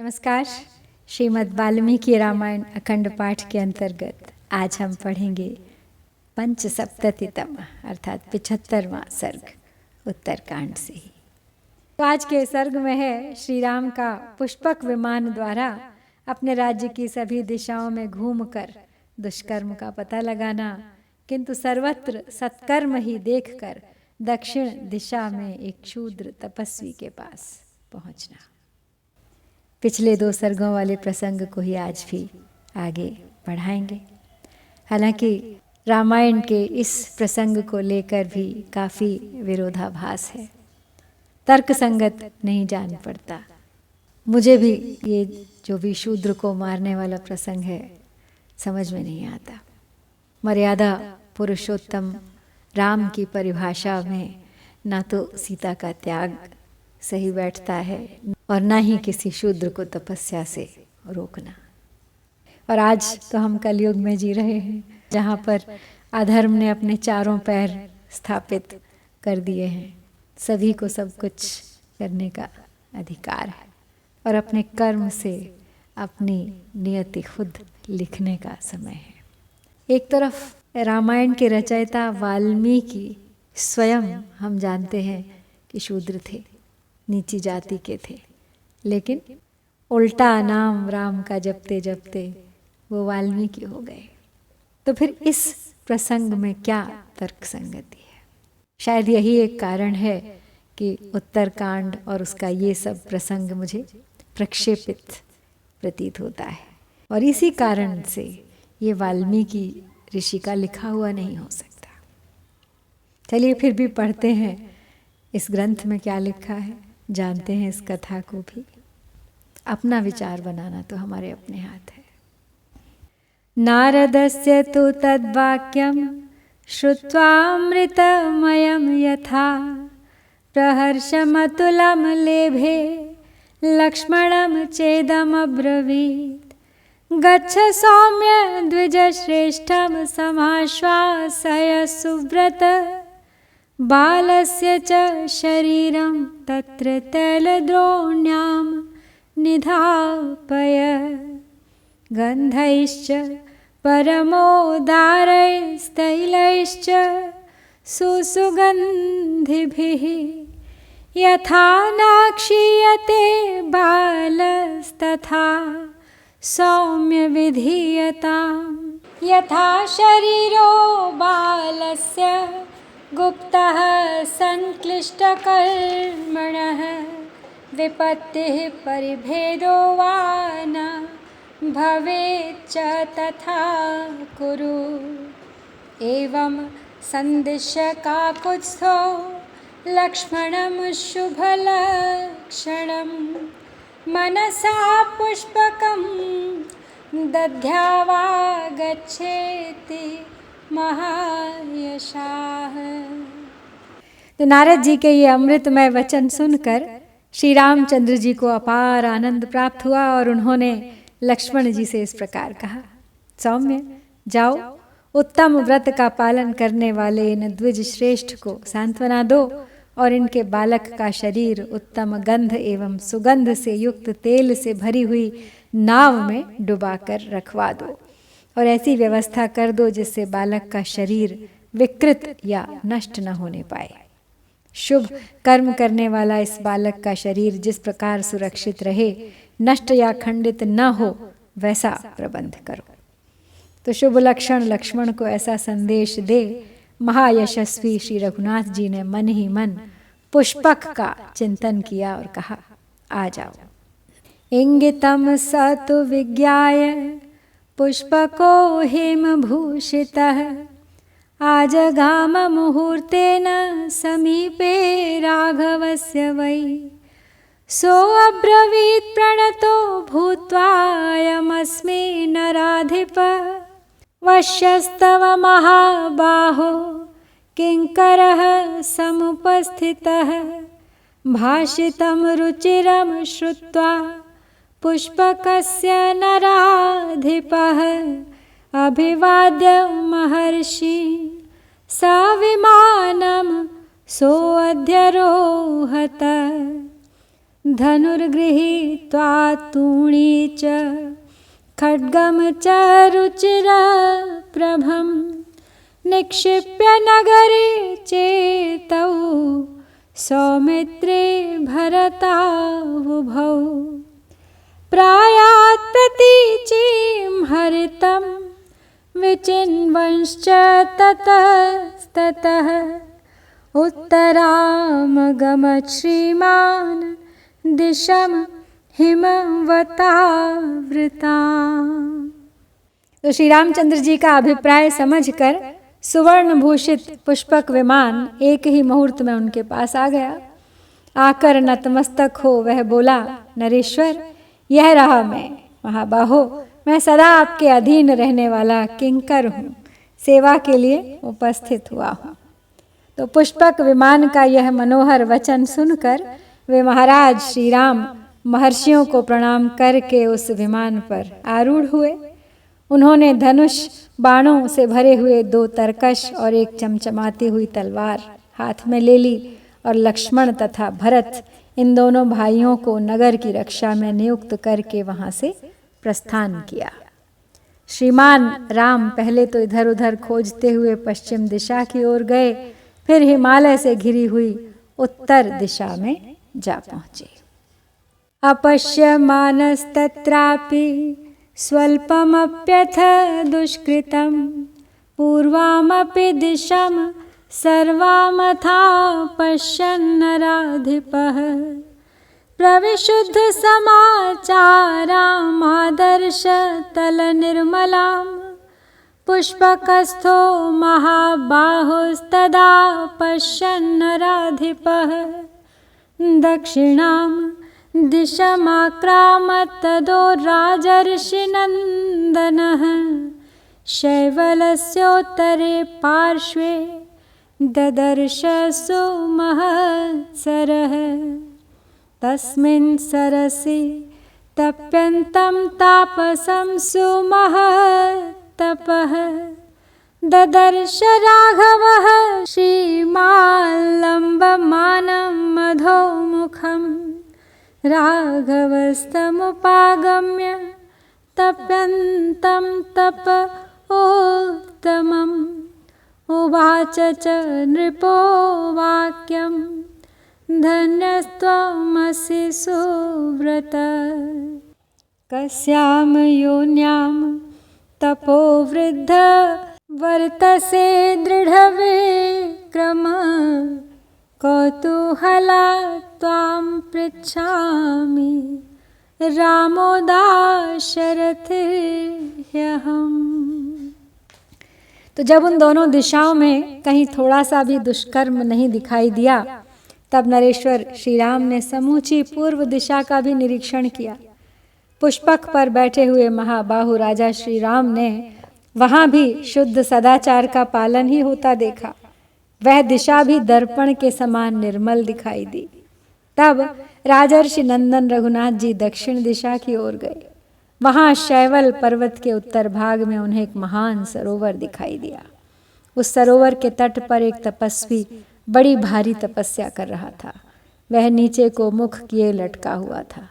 नमस्कार। श्रीमद् वाल्मीकि रामायण अखंड पाठ के अंतर्गत आज हम पढ़ेंगे पंचसप्ततितम अर्थात 75वां सर्ग उत्तरकांड से ही। तो आज के सर्ग में है श्री राम का पुष्पक विमान द्वारा अपने राज्य की सभी दिशाओं में घूमकर दुष्कर्म का पता लगाना, किंतु सर्वत्र सत्कर्म ही देखकर दक्षिण दिशा में एक शूद्र तपस्वी के पास पहुंचना। पिछले 2 सर्गों वाले प्रसंग को ही आज भी आगे बढ़ाएंगे। हालांकि रामायण के इस प्रसंग को लेकर भी काफ़ी विरोधाभास है, तर्क संगत नहीं जान पड़ता। मुझे भी ये जो भी शूद्र को मारने वाला प्रसंग है समझ में नहीं आता। मर्यादा पुरुषोत्तम राम की परिभाषा में ना तो सीता का त्याग सही बैठता है और ना ही किसी शूद्र को तपस्या से रोकना। और आज तो हम कलयुग में जी रहे हैं जहाँ पर अधर्म ने अपने चारों पैर स्थापित कर दिए हैं। सभी को सब कुछ करने का अधिकार है और अपने कर्म से अपनी नियति खुद लिखने का समय है। एक तरफ रामायण के रचयिता वाल्मीकि स्वयं हम जानते हैं कि शूद्र थे, नीची जाति के थे, लेकिन उल्टा नाम राम का जपते जपते वो वाल्मीकि हो गए। तो फिर इस प्रसंग में क्या तर्क संगति है? शायद यही एक कारण है कि उत्तरकांड और उसका ये सब प्रसंग मुझे प्रक्षेपित प्रतीत होता है, और इसी कारण से ये वाल्मीकि ऋषि का लिखा हुआ नहीं हो सकता। चलिए फिर भी पढ़ते हैं इस ग्रंथ में क्या लिखा है, जानते हैं इस कथा को भी। अपना विचार बनाना तो हमारे अपने हाथ है। नारदस्य तु तद्वाक्यं श्रुत्वामृतमयं यथा प्रहर्षमतुलं लेभे लक्ष्मणं चेदमब्रवीत्। गच्छ सौम्य द्विजश्रेष्ठं समाश्वासय सुव्रत। बालस्य च शरीरं तत्र तैलद्रोण्यां निधापय। गन्धैश्च परमोदारैस्तैलैश्च सुसुगन्धिभिः यथा नाक्षीयते बालस्तथा सौम्य विधीयताम्। यथा शरीरो बालस्य गुप्तः संक्लिष्टकर्मणः विपत्तिः परिभेदो वा न भवेच्च तथा कुरु। एवं सन्दिश्य काकुत्स्थो लक्ष्मणं शुभलक्षणं मनसा पुष्पकं दध्यावा गच्छेति महायशाह। तो नारद जी के ये अमृतमय वचन सुनकर श्री रामचंद्र जी को अपार आनंद प्राप्त हुआ और उन्होंने लक्ष्मण जी से इस प्रकार कहा, सौम्य जाओ, उत्तम व्रत का पालन करने वाले इन द्विज श्रेष्ठ को सांत्वना दो और इनके बालक का शरीर उत्तम गंध एवं सुगंध से युक्त तेल से भरी हुई नाव में डुबाकर रखवा दो और ऐसी व्यवस्था कर दो जिससे बालक का शरीर विकृत या नष्ट न होने पाए। शुभ कर्म करने वाला इस बालक का शरीर जिस प्रकार सुरक्षित रहे, नष्ट या खंडित न हो, वैसा प्रबंध करो। तो शुभ लक्षण लक्ष्मण को ऐसा संदेश दे महायशस्वी श्री रघुनाथ जी ने मन ही मन पुष्पक का चिंतन किया और कहा, आ जाओ। इंगितम सतु विज्ञाय पुष्पको हेमभूषितः आजगाम मुहूर्तेन समीपे राघवस्य वै। सोऽब्रवीत् प्रणतो भूत्वायमस्मि नराधिप। वश्यस्तव महाबाहो किङ्करः समुपस्थितः। भाषितं रुचिरं श्रुत्वा पुष्पकस्य नराधिपः अभिवाद्य महर्षि सविमानं सोऽध्यरोहत। धनुर्गृहीत्वा तूणी च खड्गं च रुचिरप्रभं निक्षिप्य नगरे चेतौ सौमित्रे भरतावुभौ प्रायात् प्रतीचीं हरितं विचिन्वंश्च ततस्ततः उत्तरामगमत् श्रीमान् दिशम हिमवतावृता। तो श्री रामचंद्र जी का अभिप्राय समझकर सुवर्ण भूषित पुष्पक विमान एक ही मुहूर्त में उनके पास आ गया। आकर नतमस्तक हो वह बोला, नरेश्वर, यह रहा मैं, महाबाहो, मैं सदा आपके अधीन रहने वाला किंकर हूँ, सेवा के लिए उपस्थित हुआ हूँ। तो पुष्पक विमान का यह मनोहर वचन सुनकर वे महाराज श्री राम महर्षियों को प्रणाम करके उस विमान पर आरूढ़ हुए। उन्होंने धनुष बाणों से भरे हुए 2 तरकश और एक चमचमाती हुई तलवार हाथ में ले ली और लक्ष्मण तथा भरत इन दोनों भाइयों को नगर की रक्षा में नियुक्त करके वहां से प्रस्थान किया। श्रीमान राम पहले तो इधर उधर खोजते हुए पश्चिम दिशा की ओर गए, फिर हिमालय से घिरी हुई उत्तर दिशा में जा पहुंचे। अपश्यमानस्तत्रापि स्वल्पमप्यथ दुष्कृतं पूर्वामपि दिशं सर्वामथा पश्यन्नराधिपः प्रविशुद्ध समाचारामादर्श तलनिर्मलां पुष्पकस्थो महाबाहुस्तदा पश्यन्नराधिपः दक्षिणां दिशमाक्रामत् तदो राजर्षिनन्दनः शैवलस्योत्तरे पार्श्वे ददर्श सुमहत्सरः तस्मिन् सरसि तप्यन्तं तापसं सुमहत्तपः ददर्श राघवः श्रीमाल्लम्बमानं मधोमुखं राघवस्तमुपागम्य तप्यन्तं तपोत्तमम् उवाच च नृपो वाक्यं धन्यस्त्वमसि सुव्रत कस्यां योन्यां तपोवृद्ध वर्तसे दृढविक्रम कौतूहला त्वां पृच्छामि रामोदाशरथिर्ह्यहम्। तो जब उन दोनों दिशाओं में कहीं थोड़ा सा भी दुष्कर्म नहीं दिखाई दिया, तब नरेश्वर श्री राम ने समूची पूर्व दिशा का भी निरीक्षण किया। पुष्पक पर बैठे हुए महाबाहु राजा श्री राम ने वहां भी शुद्ध सदाचार का पालन ही होता देखा। वह दिशा भी दर्पण के समान निर्मल दिखाई दी। तब राजर्षि नंदन रघुनाथ जी दक्षिण दिशा की ओर गए। वहां शैवल पर्वत के उत्तर भाग में उन्हें एक महान सरोवर दिखाई दिया। उस सरोवर के तट पर एक तपस्वी बड़ी भारी तपस्या कर रहा था। वह नीचे को मुख किए लटका हुआ था।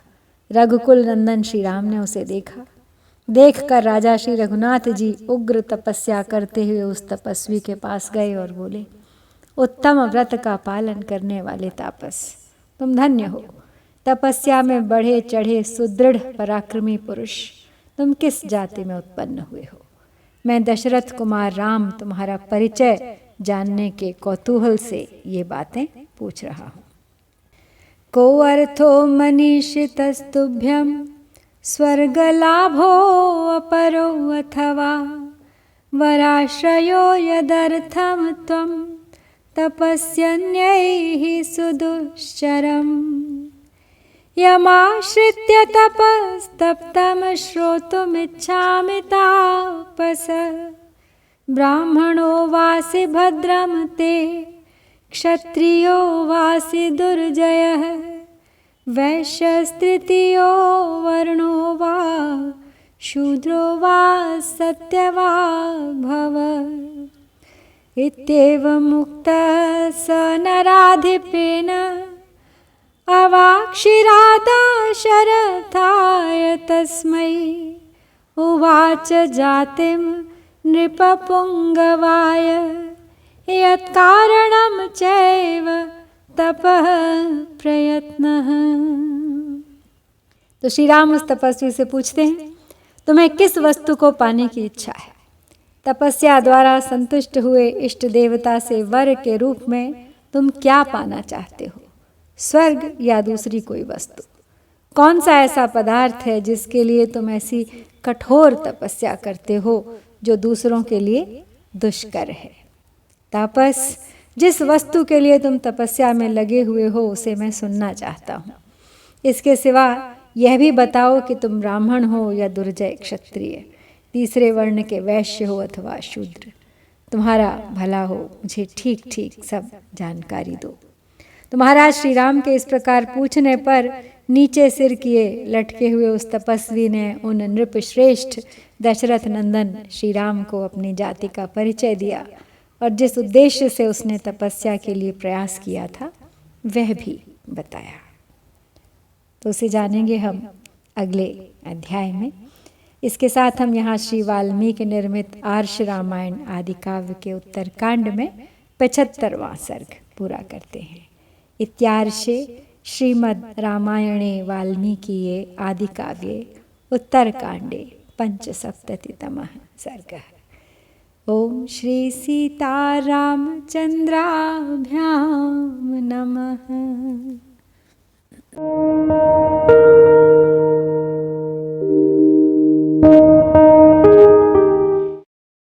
रघुकुल नंदन श्री राम ने उसे देखा। देखकर राजा श्री रघुनाथ जी उग्र तपस्या करते हुए उस तपस्वी के पास गए और बोले, उत्तम व्रत का पालन करने वाले तापस, तुम धन्य हो। तपस्या में बढ़े चढ़े सुदृढ़ पराक्रमी पुरुष, तुम किस जाति में उत्पन्न हुए हो? मैं दशरथ कुमार राम तुम्हारा परिचय जानने के कौतूहल से ये बातें पूछ रहा हूँ। को अर्थो मनीषितस्तुभ्यं स्वर्गलाभो अपरो अथवा वराश्रयो यदर्थं त्वं तपस्यन्यैः सुदुश्चरम् यमाश्रित्य तपस्तप्तं श्रोतुमिच्छामि तापस ब्राह्मणो वासि भद्रं ते क्षत्रियो वासि दुर्जयः वैश्यस्तृतीयो वर्णो वा शूद्रो वा सत्यवा भव। इत्येवमुक्तः स नराधिपेन अवाक्षिरादा शरथाय तस्मै उवाच जातिं नृपपुङ्गवाय यत्कारणं चैव तपः प्रयत्नः। तो श्री राम उस तपस्वी से पूछते हैं, तुम्हें किस वस्तु को पाने की इच्छा है? तपस्या द्वारा संतुष्ट हुए इष्ट देवता से वर के रूप में तुम क्या पाना चाहते हो, स्वर्ग या दूसरी कोई वस्तु? कौन सा ऐसा पदार्थ है जिसके लिए तुम ऐसी कठोर तपस्या करते हो जो दूसरों के लिए दुष्कर है? तापस, जिस वस्तु के लिए तुम तपस्या में लगे हुए हो उसे मैं सुनना चाहता हूँ। इसके सिवा यह भी बताओ कि तुम ब्राह्मण हो या दुर्जय क्षत्रिय, तीसरे वर्ण के वैश्य हो अथवा शूद्र। तुम्हारा भला हो, मुझे ठीक ठीक सब जानकारी दो। तो महाराज श्री राम के इस प्रकार पूछने पर नीचे सिर किए लटके हुए उस तपस्वी ने उन नृपश्रेष्ठ दशरथ नंदन श्री राम को अपनी जाति का परिचय दिया और जिस उद्देश्य से उसने तपस्या के लिए प्रयास किया था वह भी बताया। तो उसे जानेंगे हम अगले अध्याय में। इसके साथ हम यहाँ श्री वाल्मीकि निर्मित आर्ष रामायण आदि काव्य के उत्तरकांड में 75वां सर्ग पूरा करते हैं। इत्यार्षे श्रीमद् रामायणे वाल्मीकिये आदि काव्ये उत्तरकांडे 75तमः सर्गः। ओम श्री सीतारामचंद्राभ्यां नमः।